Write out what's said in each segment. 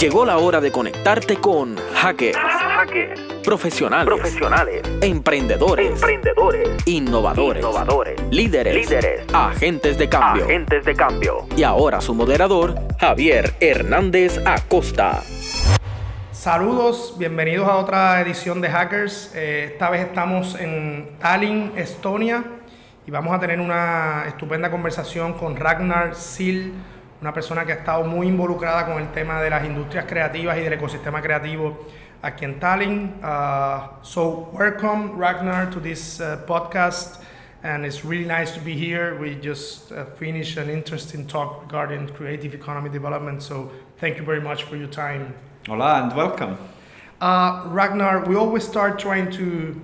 Llegó la hora de conectarte con Jáquers, profesionales, emprendedores, innovadores, líderes, agentes de cambio. Y ahora su moderador, Javier Hernández Acosta. Saludos, bienvenidos a otra edición de Jáquers. Esta vez estamos en Tallinn, Estonia, y vamos a tener una estupenda conversación con Ragnar Siil, una persona que ha estado muy involucrada con el tema de las industrias creativas y del ecosistema creativo aquí en Tallinn. So welcome, Ragnar, to this podcast, and it's really nice to be here. We just finished an interesting talk regarding creative economy development, so thank you very much for your time. Hola and welcome. Ragnar, we always start trying to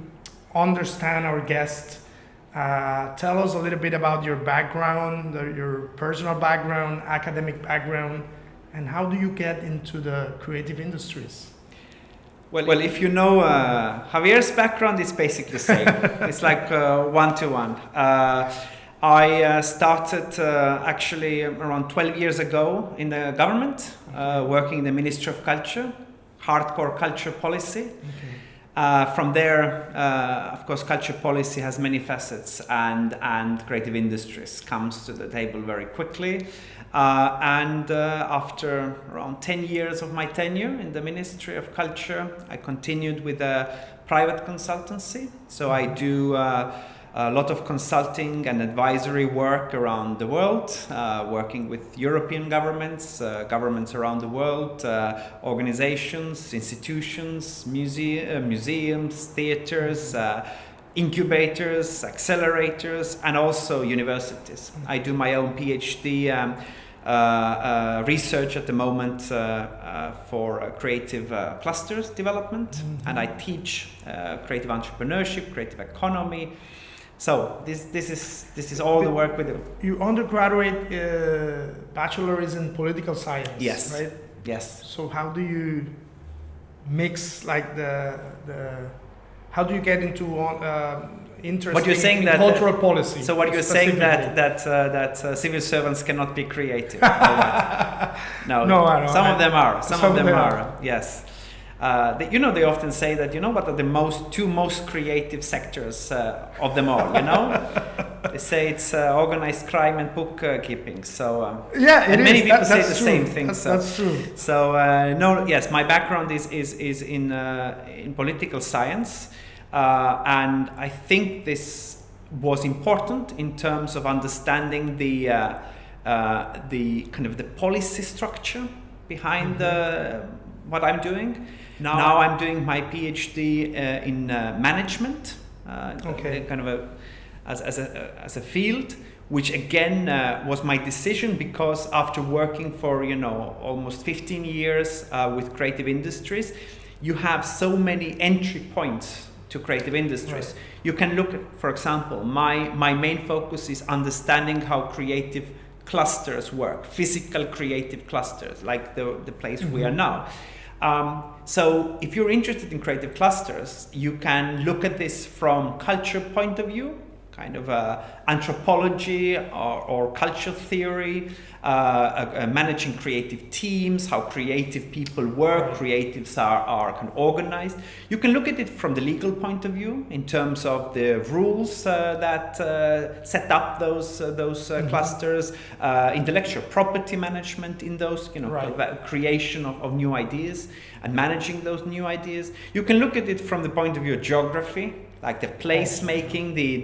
understand our guest. Tell us a little bit about your background, your personal background, academic background, and how do you get into the creative industries? Well, if you know Javier's background, it's basically the same. It's like one-to-one. I started actually around 12 years ago in the government, working in the Ministry of Culture, hardcore culture policy. Okay. From there, of course, culture policy has many facets, and creative industries comes to the table very quickly. After around 10 years of my tenure in the Ministry of Culture, I continued with a private consultancy. So I do a lot of consulting and advisory work around the world, working with European governments, governments around the world, organizations, institutions, museums, theaters, incubators, accelerators, and also universities. I do my own PhD research at the moment for creative clusters development, and I teach creative entrepreneurship, creative economy. So this is all the work we do. Your undergraduate bachelor is in political science, yes, right? Yes. So how do you mix like the how do you get into interest what you're saying in that cultural policy? So what you're saying that civil servants cannot be creative? No, some of them are. Some of them are. Yes. They often say that, what are the two most creative sectors of them all, They say it's organized crime and bookkeeping. So many people say the same thing. That's true. So yes, my background is in political science, and I think this was important in terms of understanding the kind of the policy structure behind what I'm doing. Now I'm doing my PhD in management, kind of as a field, which again was my decision because after working for almost 15 years with creative industries, you have so many entry points to creative industries. Right. You can look at, for example, my main focus is understanding how creative clusters work, physical creative clusters, like the place we are now. So if you're interested in creative clusters, you can look at this from culture point of view, kind of anthropology or culture theory, managing creative teams, how creative people work, creatives are kind of organized. You can look at it from the legal point of view in terms of the rules that set up those clusters, intellectual property management in those, creation of new ideas and managing those new ideas. You can look at it from the point of view of geography, like the place making, the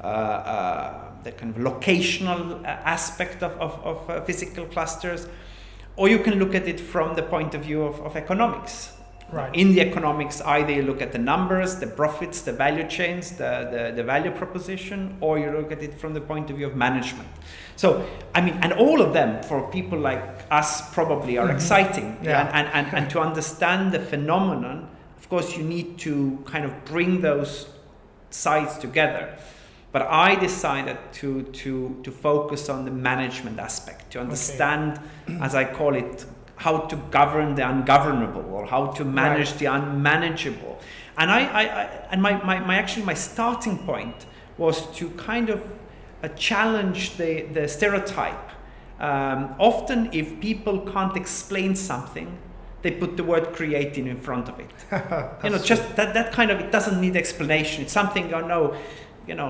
kind of locational aspect of physical clusters, or you can look at it from the point of view of economics. Right. In the economics, either you look at the numbers, the profits, the value chains, the value proposition, or you look at it from the point of view of management. So, and all of them for people like us probably are exciting. Yeah. And to understand the phenomenon, of course, you need to kind of bring those sides together. But I decided to focus on the management aspect, to understand, as I call it, how to govern the ungovernable or how to manage the unmanageable. And my starting point was to kind of challenge the stereotype Often, if people can't explain something, they put the word creative in front of it. Just that kind of, it doesn't need explanation. It's something,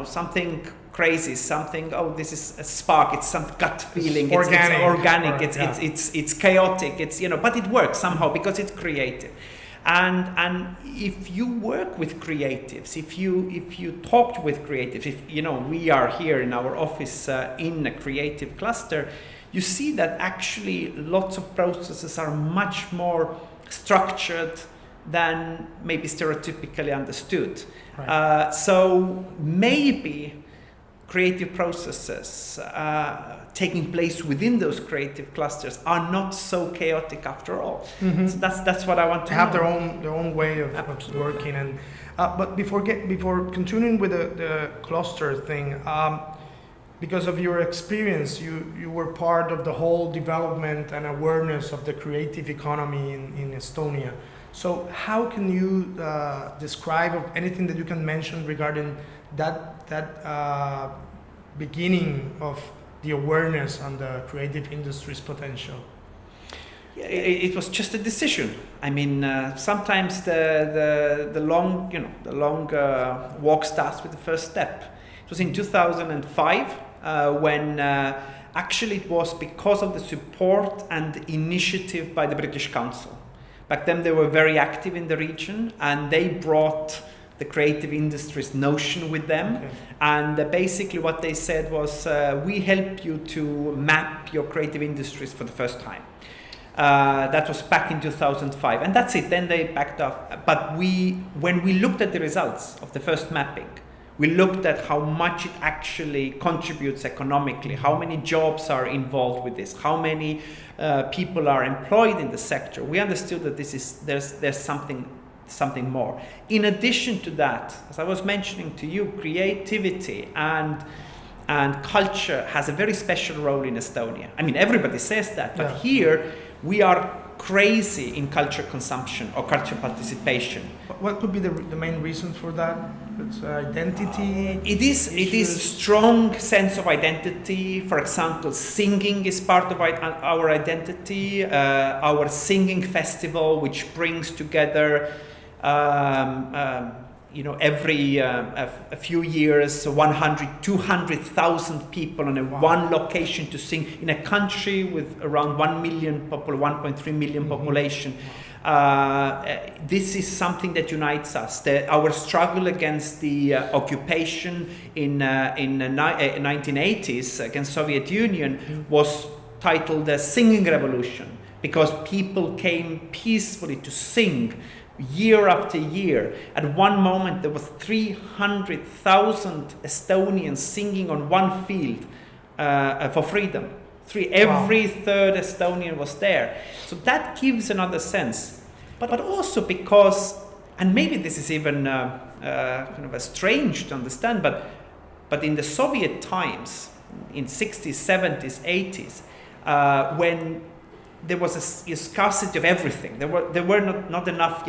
something crazy, something, this is a spark, it's some gut feeling, it's organic, it's chaotic, but it works somehow because it's creative. And if you work with creatives, if you talk with creatives, we are here in our office in a creative cluster, you see that actually lots of processes are much more structured than maybe stereotypically understood. Right. So maybe creative processes taking place within those creative clusters are not so chaotic after all. Mm-hmm. So that's what I want to have their own way of working. And but before continuing with the cluster thing, because of your experience, you were part of the whole development and awareness of the creative economy in Estonia. So how can you describe anything that you can mention regarding that beginning of the awareness on the creative industry's potential? Yeah, it was just a decision. I mean, sometimes the long walk starts with the first step. It was in 2005 when actually it was because of the support and initiative by the British Council. Back then they were very active in the region and they brought the creative industries notion with them. Okay. And basically what they said was, we help you to map your creative industries for the first time. That was back in 2005, and that's it. Then they backed off. But when we looked at the results of the first mapping, we looked at how much it actually contributes economically, how many jobs are involved with this, how many people are employed in the sector. We understood that there's something more. In addition to that, as I was mentioning to you, creativity and culture has a very special role in Estonia. I mean, everybody says that, but here we are crazy in culture consumption or culture participation. What could be the main reason for that? It's identity. It is strong sense of identity. For example, singing is part of our identity. Our singing festival, which brings together every a few years, 100, 200,000 people in one location to sing in a country with around 1 million 1.3 million population. This is something that unites us. Our struggle against the occupation in 1980s against Soviet Union was titled the Singing Revolution, because people came peacefully to sing year after year. At one moment there was 300,000 Estonians singing on one field for freedom. Every third Estonian was there. So that gives another sense. But also because, and maybe this is even kind of strange to understand, but in the Soviet times, in 60s, 70s, 80s, when there was a scarcity of everything. There were not enough,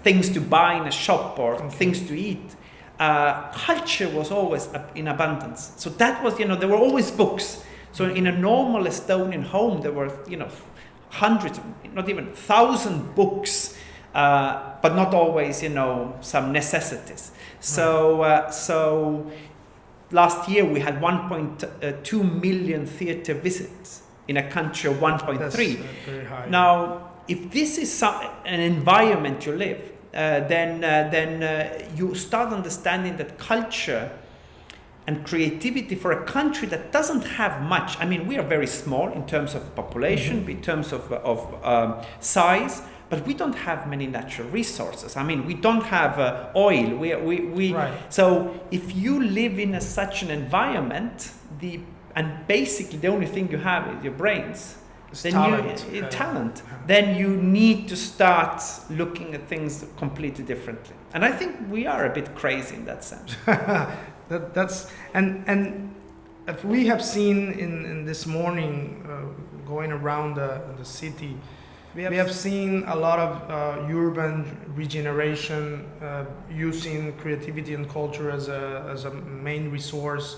things to buy in a shop or things to eat. Culture was always in abundance. So that was, there were always books. So in a normal Estonian home, there were, hundreds, not even 1,000 books, but not always, some necessities. So last year we had 1.2 million theater visits in a country of 1.3. That's very high. Now, if this is an environment you live, then you start understanding that culture and creativity for a country that doesn't have much. I mean, we are very small in terms of population, in terms of size, but we don't have many natural resources. I mean, we don't have oil. Right. So if you live in such an environment, and basically the only thing you have is your brains. Talent. Then you need to start looking at things completely differently. And I think we are a bit crazy in that sense. That's and if we have seen in this morning going around the city, we have seen a lot of urban regeneration using creativity and culture as a main resource.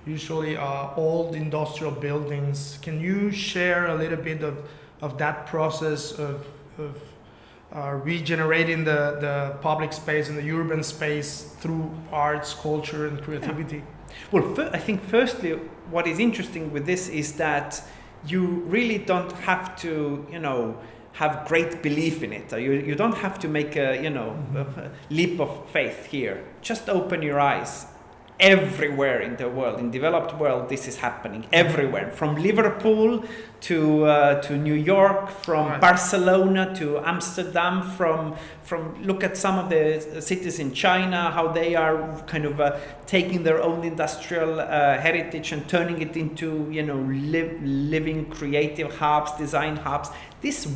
usually old industrial buildings. Can you share a little bit of that process of regenerating the public space and the urban space through arts, culture, and creativity? Yeah. Well, I think firstly, what is interesting with this is that you really don't have to, have great belief in it. You don't have to make a leap of faith here. Just open your eyes. Everywhere in the world, in developed world, this is happening everywhere. From Liverpool to New York, from Barcelona to Amsterdam, from look at some of the cities in China, how they are kind of taking their own industrial heritage and turning it into living creative hubs, design hubs. This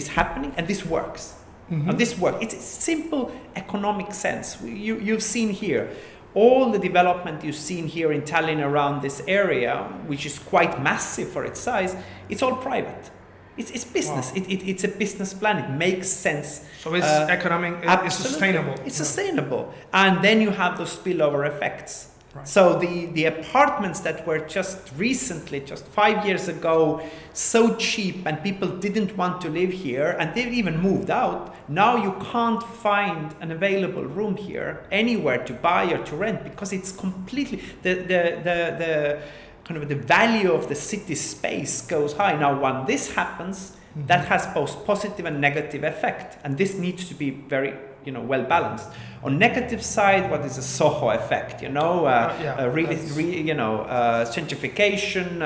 happening, and this works. Mm-hmm. And this works. It's a simple economic sense. You've seen here. All the development you've seen here in Tallinn around this area, which is quite massive for its size, it's all private. It's business. Wow. It's a business plan. It makes sense. So it's economic. It's sustainable. It's sustainable, and then you have those spillover effects. Right. So the apartments that were just recently, just 5 years ago, so cheap and people didn't want to live here and they've even moved out. Now you can't find an available room here anywhere to buy or to rent because it's completely the kind of the value of the city space goes high. Now when this happens, that has both positive and negative effect, and this needs to be very well balanced. On negative side, what is a Soho effect? Gentrification,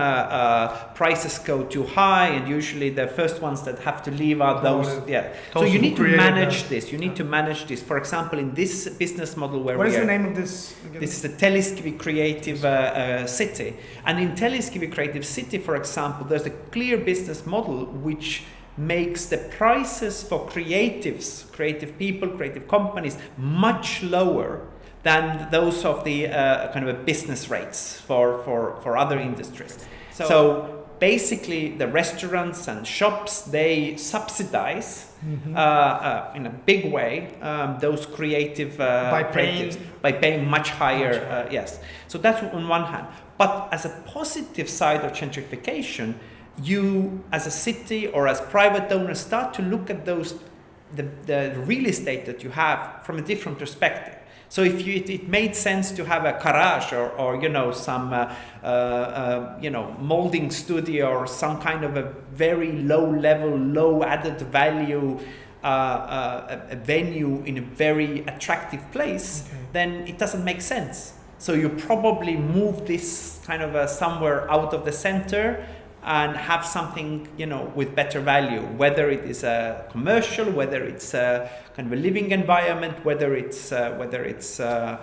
prices go too high, and usually the first ones that have to leave are those. So you need to manage this. You need to manage this. For example, in this business model where what is the name of this? Again? This is the Telliskivi Creative City, and in Telliskivi Creative City, for example, there's a clear business model which makes the prices for creatives, creative people, creative companies much lower than those of the kind of a business rates for other industries. So basically the restaurants and shops, they subsidize in a big way those creative by paying much higher. Yes. So that's on one hand. But as a positive side of gentrification, you as a city or as private owners start to look at the real estate that you have from a different perspective. So if it made sense to have a garage or some molding studio or some kind of a very low level, low added value a venue in a very attractive place, then it doesn't make sense. So you probably move this kind of somewhere out of the center and have something, with better value, whether it is a commercial, whether it's a kind of a living environment, whether it's a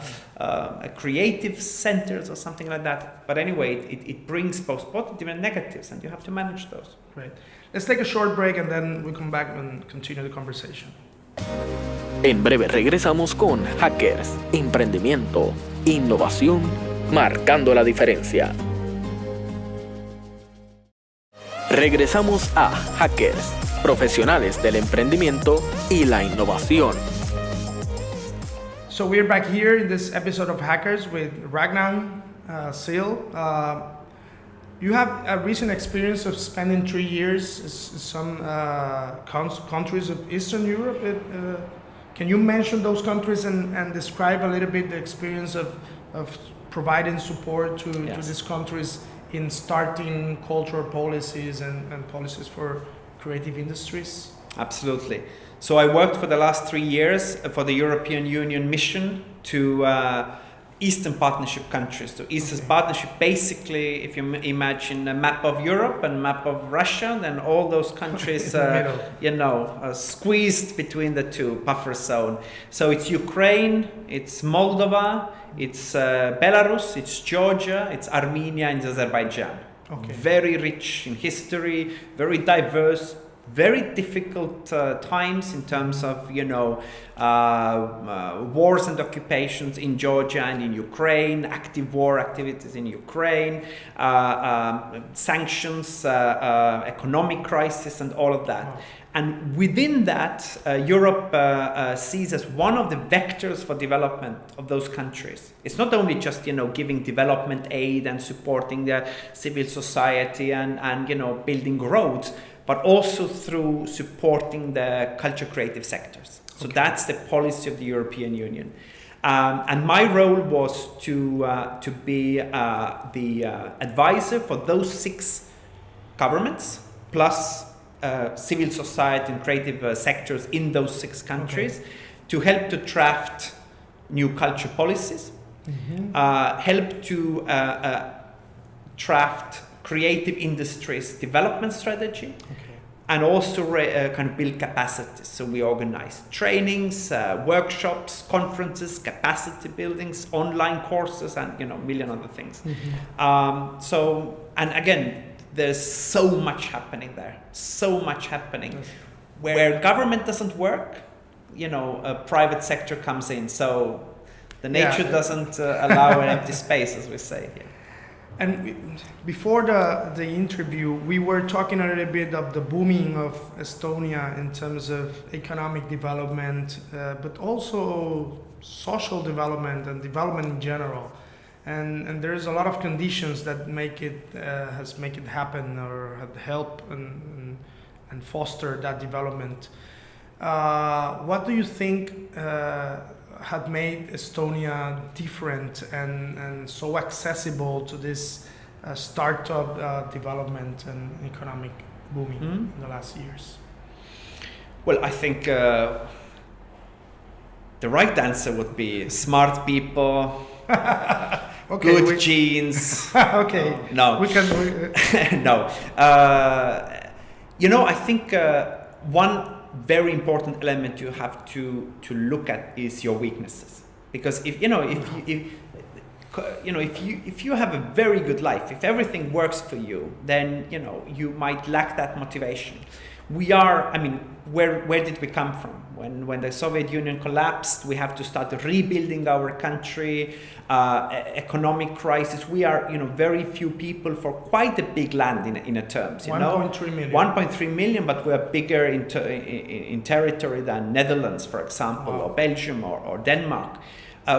creative centers or something like that. But anyway, it brings both positive and negatives, and you have to manage those. Great. Let's take a short break and then we come back and continue the conversation. En breve regresamos con Jáquers, emprendimiento, innovación, marcando la diferencia. Regresamos a Jáquers, profesionales del emprendimiento y la innovación. So we're back here in this episode of Jáquers with Ragnar Siil. You have a recent experience of spending 3 years in some countries of Eastern Europe. Can you mention those countries and describe a little bit the experience of providing support to these countries in starting cultural policies and policies for creative industries? Absolutely. So I worked for the last 3 years for the European Union mission to Eastern Partnership countries. So Eastern Partnership, basically, if you imagine a map of Europe and a map of Russia, then all those countries, squeezed between the two, buffer zone. So it's Ukraine, it's Moldova, it's Belarus, it's Georgia, it's Armenia, and Azerbaijan. Okay. Very rich in history, very diverse, very difficult times in terms of, wars and occupations in Georgia and in Ukraine, active war activities in Ukraine, sanctions, economic crisis, and all of that. Wow. And within that, Europe sees as one of the vectors for development of those countries. It's not only just, giving development aid and supporting the civil society and building roads, but also through supporting the culture creative sectors. So that's the policy of the European Union. And my role was to be the advisor for those 6 governments, plus civil society and creative sectors in those 6 countries, to help to draft new culture policies, help to draft creative industries development strategy, and also kind of build capacities. So we organize trainings, workshops, conferences, capacity buildings, online courses, and a million other things. And again, there's so much happening there, so much happening. Where government doesn't work, a private sector comes in. So the nature doesn't allow an empty space, as we say here. And before the interview, we were talking a little bit of the booming of Estonia in terms of economic development, but also social development and development in general. And there's a lot of conditions that make it happen or help and foster that development. What do you think had made Estonia different and so accessible to this startup development and economic booming in the last years? Well, I think the right answer would be smart people, good genes. No. We can. No. I think one very important element you have to look at is your weaknesses, because if you have a very good life, if everything works for you, then you might lack that motivation. Where did we come from? When the Soviet Union collapsed, we have to start rebuilding our country. Economic crisis. We are, very few people for quite a big land in terms. 1.3 million. 1.3 million, but we are bigger in territory than Netherlands, for example, or Belgium or Denmark.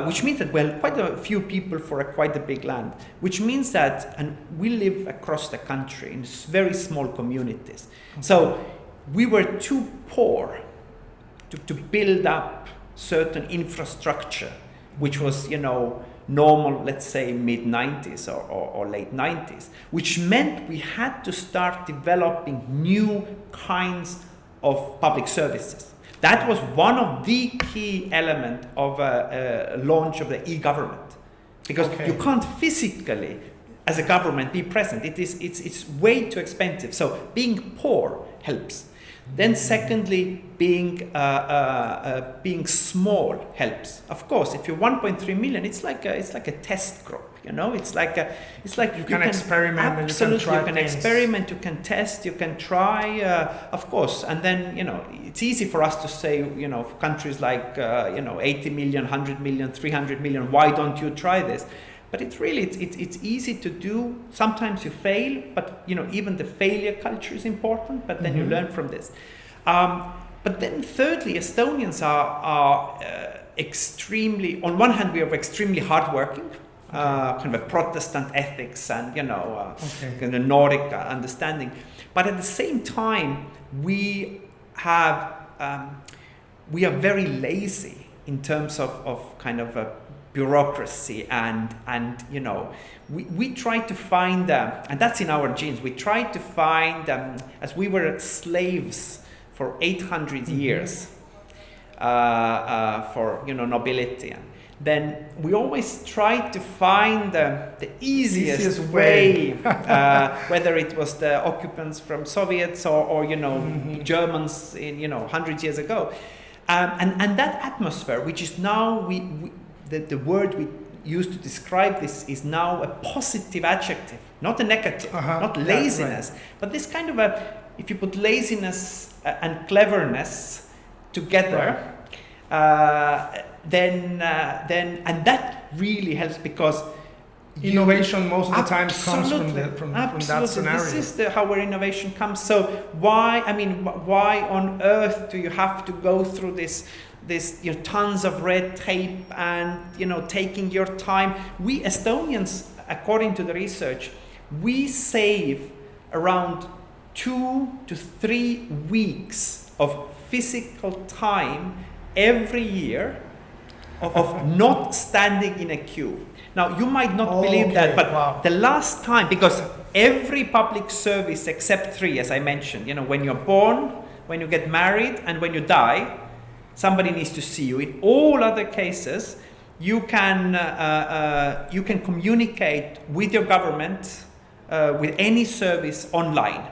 Which means that we're quite a few people for quite a big land. Which means that, and we live across the country in very small communities. So we were too poor to build up certain infrastructure, which was, normal, let's say mid-90s or late 90s, which meant we had to start developing new kinds of public services. That was one of the key elements of a launch of the e-government, because you can't physically, as a government, be present. It's way too expensive. So being poor helps. Then secondly, being small helps. Of course, if you're 1.3 million, it's like a test group. It's like you can experiment. Absolutely, you can experiment. You can test. You can try. Of course, and then it's easy for us to say, for countries like 80 million, 100 million, 300 million. Why don't you try this? But it's easy to do. Sometimes you fail, but even the failure culture is important. But then you learn from this. But then thirdly, Estonians are extremely. On one hand, we are extremely hardworking, kind of a Protestant ethics and kind of Nordic understanding. But at the same time, we are very lazy in terms of kind of a bureaucracy and we try to find and that's in our genes. We try to find as we were slaves for 800 years for nobility, and then we always try to find the easiest way, whether it was the occupants from Soviets or Germans in 100 years ago, and that atmosphere, which is now the word we used to describe this is now a positive adjective, not a negative, not laziness, but this kind of if you put laziness and cleverness together, then and that really helps because innovation most of the time comes from that scenario. This is how where innovation comes. So why on earth do you have to go through this tons of red tape and taking your time? We Estonians, according to the research, we save around 2 to 3 weeks of physical time every year of not standing in a queue. Now, you might not believe that, but the last time, because every public service except 3, as I mentioned, when you're born, when you get married, and when you die, somebody needs to see you. In all other cases, you can communicate with your government, with any service online.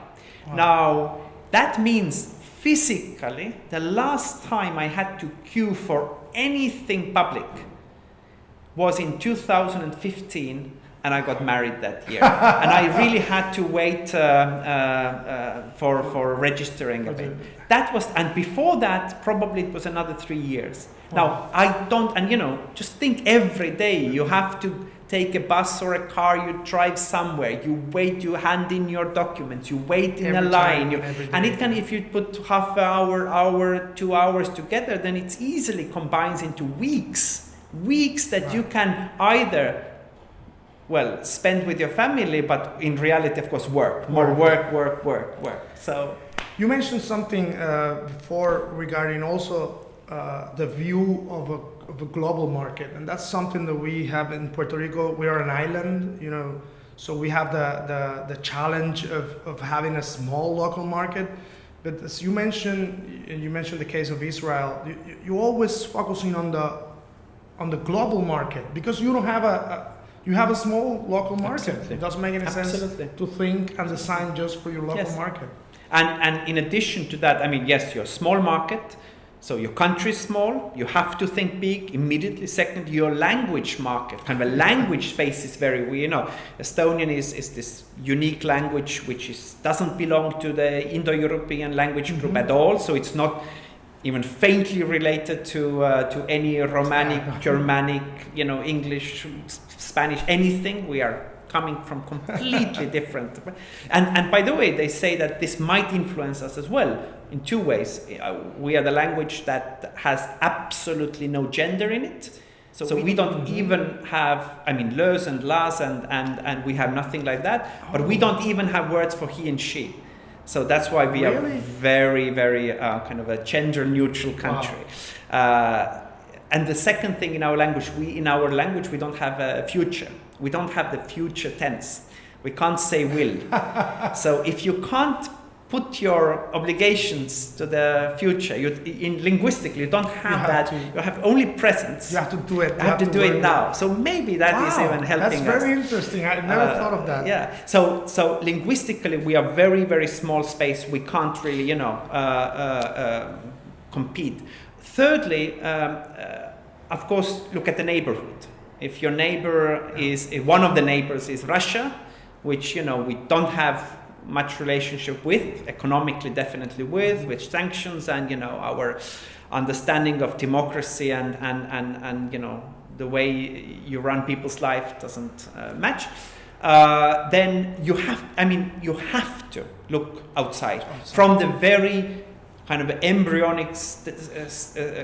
Wow. Now, that means physically, the last time I had to queue for anything public was in 2015, and I got married that year. And I really had to wait for registering a bit. That was, and before that, probably it was another 3 years. Now, I don't, and just think every day you have to take a bus or a car, you drive somewhere, you wait, you hand in your documents, you wait in a line, and it can, if you put half an hour, 2 hours together, then it easily combines into weeks that you can either, spend with your family, but in reality, of course, work. So you mentioned something before regarding also the view of a global market, and that's something that we have in Puerto Rico. We are an island, so we have the challenge of having a small local market. But as you mentioned the case of Israel. You always focusing on the global market because you don't have you have a small local market. Absolutely. It doesn't make any sense to think and design just for your local market. And in addition to that, yes, you're a small market, so your country is small, you have to think big immediately. Second, your language market, kind of a language space is very weird. Estonian is this unique language which doesn't belong to the Indo-European language group at all, so it's not even faintly related to any Romanic, Germanic, English, Spanish, anything. We are coming from completely different. And by the way, they say that this might influence us as well in 2 ways. We are the language that has absolutely no gender in it. So we don't even have, lös and las and we have nothing like that. But we don't even have words for he and she. So that's why we are very, very kind of a gender-neutral country. Wow. And the second thing in our language, we don't have a future. We don't have the future tense. We can't say will. So if you can't put your obligations to the future, linguistically you don't have that. You have only presence. You have to do it. You have to do it now. So maybe that is even helping us. That's very interesting. I never thought of that. Yeah. So linguistically, we are very, very small space. We can't really, compete. Thirdly, of course, look at the neighborhood. If your neighbor if one of the neighbors is Russia, which we don't have much relationship with, economically definitely with sanctions and our understanding of democracy and the way you run people's life doesn't match, then you have to look outside from the very kind of embryonic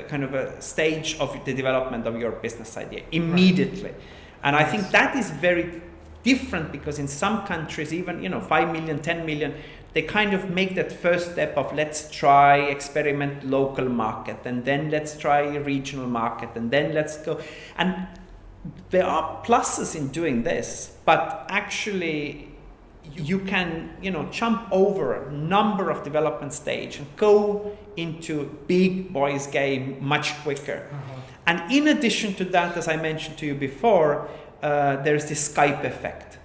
kind of a stage of the development of your business idea immediately. And I think that is very different because in some countries, even 5 million, 10 million, they kind of make that first step of let's try experiment local market, and then let's try regional market, and then let's go. And there are pluses in doing this, but actually you can jump over a number of development stage and go into big boys game much quicker. And in addition to that, as I mentioned to you before, there's this Skype effect,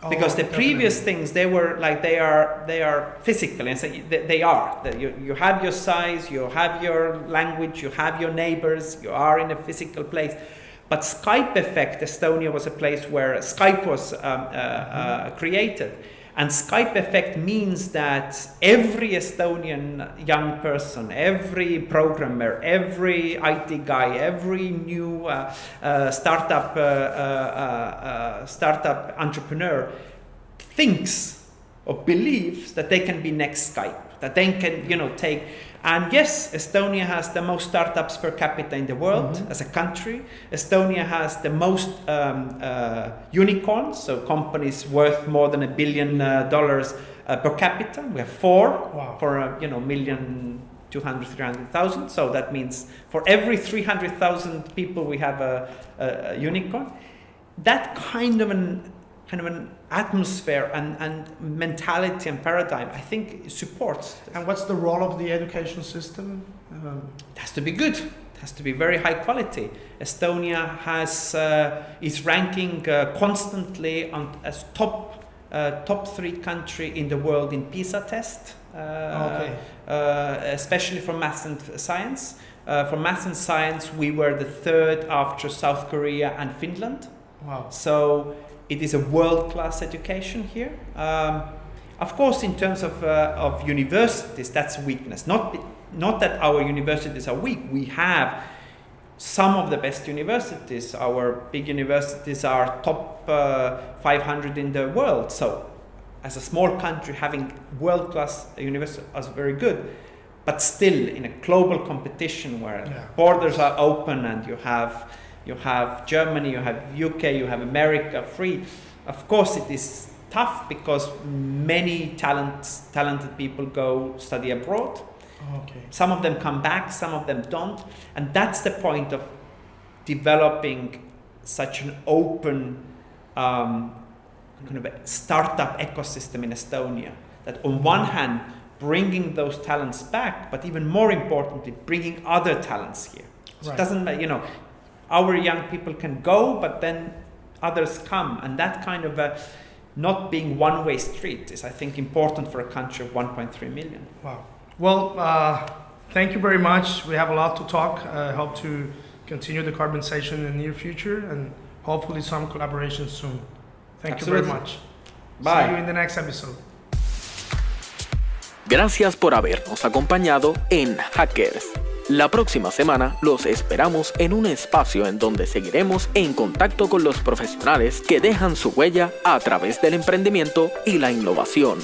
because the previous things they are physical, and so they are. You have your size, you have your language, you have your neighbors, you are in a physical place. But Skype effect, Estonia was a place where Skype was created. And Skype effect means that every Estonian young person, every programmer, every IT guy, every new startup entrepreneur thinks or believes that they can be next Skype, that they can, take. And yes, Estonia has the most startups per capita in the world as a country. Estonia has the most unicorns, so companies worth more than $1 billion per capita. We have 4 for a 1,200,000-300,000. So that means for every 300,000 people we have a unicorn. That kind of an atmosphere and mentality and paradigm, I think, supports. And what's the role of the education system? It has to be good. It has to be very high quality. Estonia is ranking constantly as top 3 country in the world in PISA test, especially for maths and science. For maths and science, we were the 3rd after South Korea and Finland. Wow. So it is a world-class education here. Of course, in terms of universities, that's a weakness. Not that our universities are weak. We have some of the best universities. Our big universities are top 500 in the world. So as a small country, having world-class universities is very good. But still, in a global competition where borders are open and you have Germany, you have UK, you have America free. Of course, it is tough because many talented people go study abroad. Okay. Some of them come back, some of them don't. And that's the point of developing such an open kind of a startup ecosystem in Estonia. That on one hand, bringing those talents back, but even more importantly, bringing other talents here. So it doesn't matter, our young people can go, but then others come. And that kind of not being one-way street is, I think, important for a country of 1.3 million. Wow. Well, thank you very much. We have a lot to talk. I hope to continue the conversation in the near future and hopefully some collaboration soon. Thank you very much. Bye. See you in the next episode. Gracias por habernos acompañado en Hackers. La próxima semana los esperamos en un espacio en donde seguiremos en contacto con los profesionales que dejan su huella a través del emprendimiento y la innovación.